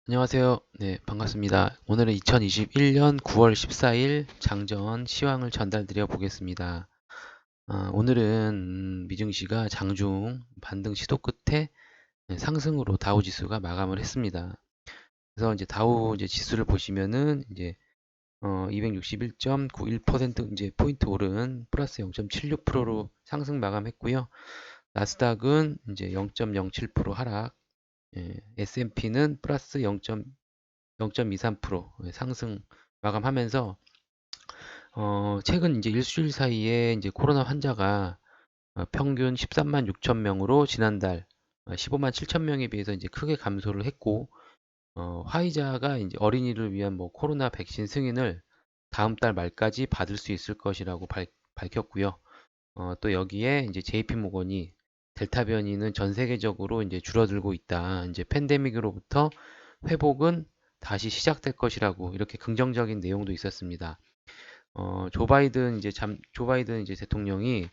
안녕하세요. 네, 반갑습니다. 오늘은 2021년 9월 14일 장전 시황을 전달드려 보겠습니다. 오늘은 미증시가 장중 반등 시도 끝에 상승으로 다우 지수가 마감을 했습니다. 그래서 이제 다우 이제 지수를 보시면은 이제 261.91% 이제 포인트 오른 플러스 0.76%로 상승 마감했고요. 나스닥은 이제 0.07% 하락, S&P는 플러스 0.23% 상승 마감하면서 최근 이제 일주일 사이에 이제 코로나 환자가 평균 13만 6천 명으로 지난달 15만 7천 명에 비해서 이제 크게 감소를 했고 화이자가 이제 어린이를 위한 뭐 코로나 백신 승인을 다음 달 말까지 받을 수 있을 것이라고 밝혔고요. 또 여기에 이제 JP 모건이 델타 변이는 전 세계적으로 이제 줄어들고 있다. 이제 팬데믹으로부터 회복은 다시 시작될 것이라고 이렇게 긍정적인 내용도 있었습니다. 조 바이든 이제 대통령이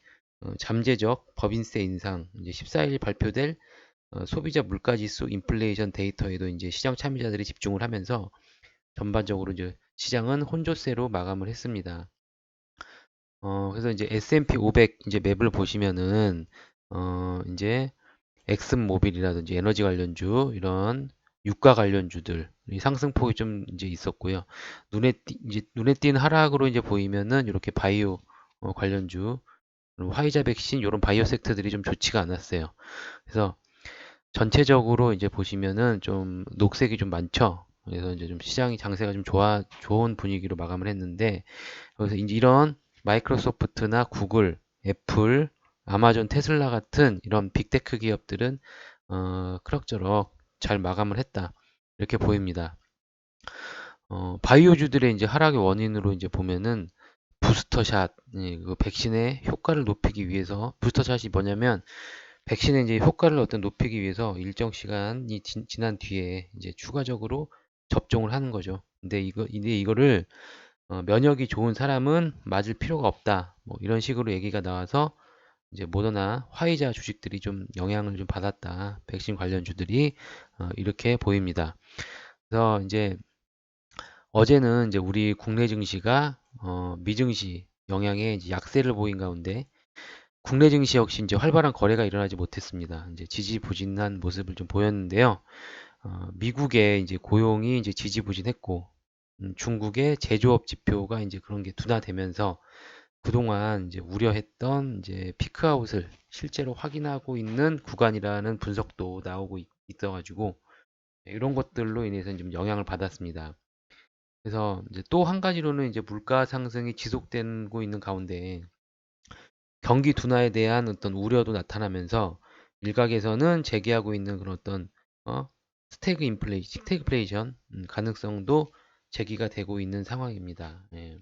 잠재적 법인세 인상 이제 14일 발표될 소비자 물가지수 인플레이션 데이터에도 이제 시장 참여자들이 집중을 하면서 전반적으로 이제 시장은 혼조세로 마감을 했습니다. 그래서 이제 S&P 500 이제 맵을 보시면은 이제 엑슨모빌이라든지 에너지 관련주 이런 유가 관련주들 이 상승폭이 좀 이제 있었고요. 이제 눈에 띈 하락으로 이제 보이면은 이렇게 바이오 관련주 그리고 화이자 백신 이런 바이오 섹터들이 좀 좋지가 않았어요. 그래서 전체적으로 이제 보시면은 좀 녹색이 좀 많죠. 그래서 이제 좀 시장이 장세가 좀 좋은 분위기로 마감을 했는데 그래서 이제 이런 마이크로소프트나 구글, 애플, 아마존, 테슬라 같은 이런 빅테크 기업들은 그럭저럭 잘 마감을 했다. 이렇게 보입니다. 바이오주들의 이제 하락의 원인으로 이제 보면은 부스터샷, 그 백신의 효과를 높이기 위해서 부스터샷이 뭐냐면 백신의 이제 효과를 어떤 높이기 위해서 일정 시간이 지난 뒤에 이제 추가적으로 접종을 하는 거죠. 근데 이거를 면역이 좋은 사람은 맞을 필요가 없다. 뭐 이런 식으로 얘기가 나와서 이제 모더나 화이자 주식들이 좀 영향을 좀 받았다. 백신 관련주들이 이렇게 보입니다. 그래서 이제 어제는 이제 우리 국내 증시가 미증시 영향에 이제 약세를 보인 가운데 국내 증시 역시 이제 활발한 거래가 일어나지 못했습니다. 이제 지지부진한 모습을 좀 보였는데요. 미국의 이제 고용이 이제 지지부진했고, 중국의 제조업 지표가 이제 그런 게 둔화되면서 그동안 이제 우려했던 이제 피크아웃을 실제로 확인하고 있는 구간이라는 분석도 나오고 있어가지고 이런 것들로 인해서 좀 영향을 받았습니다. 그래서 이제 또 한 가지로는 이제 물가 상승이 지속되고 있는 가운데 경기 둔화에 대한 어떤 우려도 나타나면서 일각에서는 제기하고 있는 그런 어떤 어? 스태그플레이션 가능성도 제기가 되고 있는 상황입니다. 예.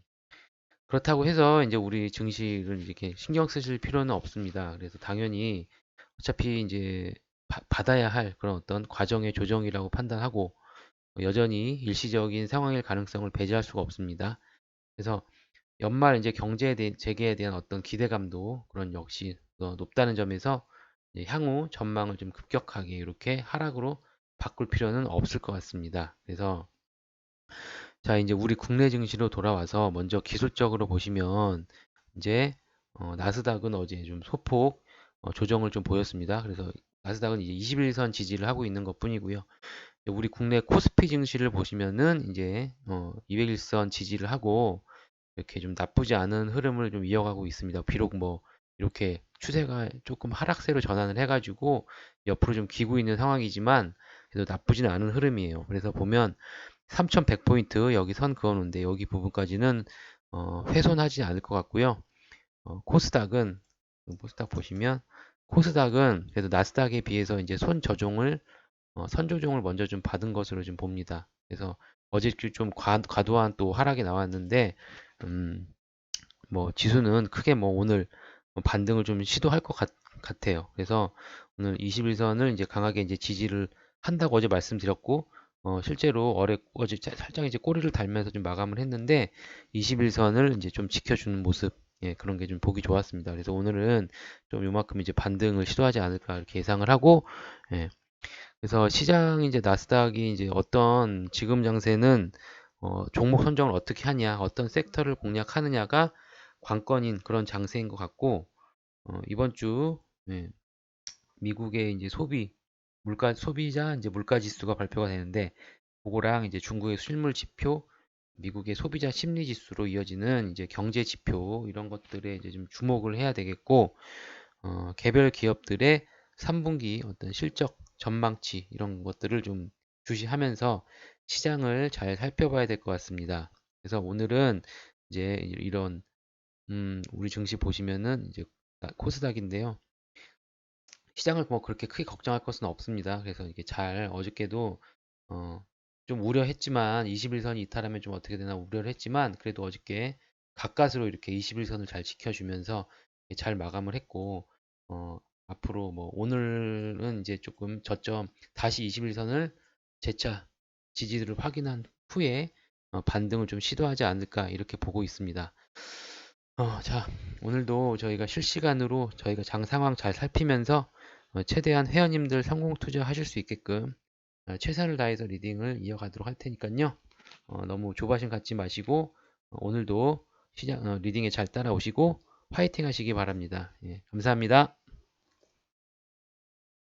그렇다고 해서 이제 우리 증시를 이렇게 신경 쓰실 필요는 없습니다. 그래서 당연히 어차피 이제 받아야 할 그런 어떤 과정의 조정이라고 판단하고 여전히 일시적인 상황일 가능성을 배제할 수가 없습니다. 그래서 연말 이제 재개에 대한 어떤 기대감도 그런 역시 높다는 점에서 향후 전망을 좀 급격하게 이렇게 하락으로 바꿀 필요는 없을 것 같습니다. 그래서 자, 이제 우리 국내 증시로 돌아와서 먼저 기술적으로 보시면 이제 나스닥은 어제 좀 소폭 조정을 좀 보였습니다. 그래서 나스닥은 이제 21선 지지를 하고 있는 것뿐이고요. 우리 국내 코스피 증시를 보시면은 이제 201선 지지를 하고 이렇게 좀 나쁘지 않은 흐름을 좀 이어가고 있습니다. 비록 뭐 이렇게 추세가 조금 하락세로 전환을 해가지고 옆으로 좀 기고 있는 상황이지만 그래도 나쁘지는 않은 흐름이에요. 그래서 보면 3100포인트 여기 선 그어놓은데 여기 부분까지는 훼손하지 않을 것 같고요. 코스닥 보시면 코스닥은 그래도 나스닥에 비해서 이제 선 조정을 먼저 좀 받은 것으로 좀 봅니다. 그래서 어제 좀 과도한 또 하락이 나왔는데 음, 뭐 지수는 크게 뭐 오늘 반등을 좀 시도할 것 같아요. 그래서 오늘 21선을 이제 강하게 이제 지지를 한다고 어제 말씀드렸고 실제로 어제 살짝 이제 꼬리를 달면서 좀 마감을 했는데 21선을 이제 좀 지켜주는 모습 그런 게 좀 보기 좋았습니다. 그래서 오늘은 좀 요만큼 이제 반등을 시도하지 않을까 이렇게 예상을 하고 예, 그래서 시장 이제 나스닥이 이제 어떤 지금 장세는 종목 선정을 어떻게 하냐, 어떤 섹터를 공략하느냐가 관건인 그런 장세인 것 같고, 이번 주 예, 미국의 이제 소비자 이제 물가 지수가 발표가 되는데, 그거랑 이제 중국의 실물 지표, 미국의 소비자 심리 지수로 이어지는 이제 경제 지표 이런 것들에 이제 좀 주목을 해야 되겠고, 개별 기업들의 3분기 어떤 실적 전망치 이런 것들을 좀 주시하면서 시장을 잘 살펴봐야 될 것 같습니다. 그래서 오늘은 이제 이런 우리 증시 보시면은 이제 코스닥인데요. 시장을 뭐 그렇게 크게 걱정할 것은 없습니다. 그래서 이게 잘 어저께도 어, 좀 우려했지만 21선이 이탈하면 좀 어떻게 되나 우려를 했지만 그래도 어저께 가까스로 이렇게 21선을 잘 지켜주면서 잘 마감을 했고 앞으로 뭐 오늘은 이제 조금 저점 다시 21선을 재차 지지를 확인한 후에 반등을 좀 시도하지 않을까 이렇게 보고 있습니다. 자, 오늘도 저희가 실시간으로 저희가 장 상황 잘 살피면서 최대한 회원님들 성공 투자하실 수 있게끔 최선을 다해서 리딩을 이어가도록 할 테니까요. 너무 조바심 갖지 마시고 오늘도 시장 리딩에 잘 따라오시고 화이팅 하시기 바랍니다. 예, 감사합니다.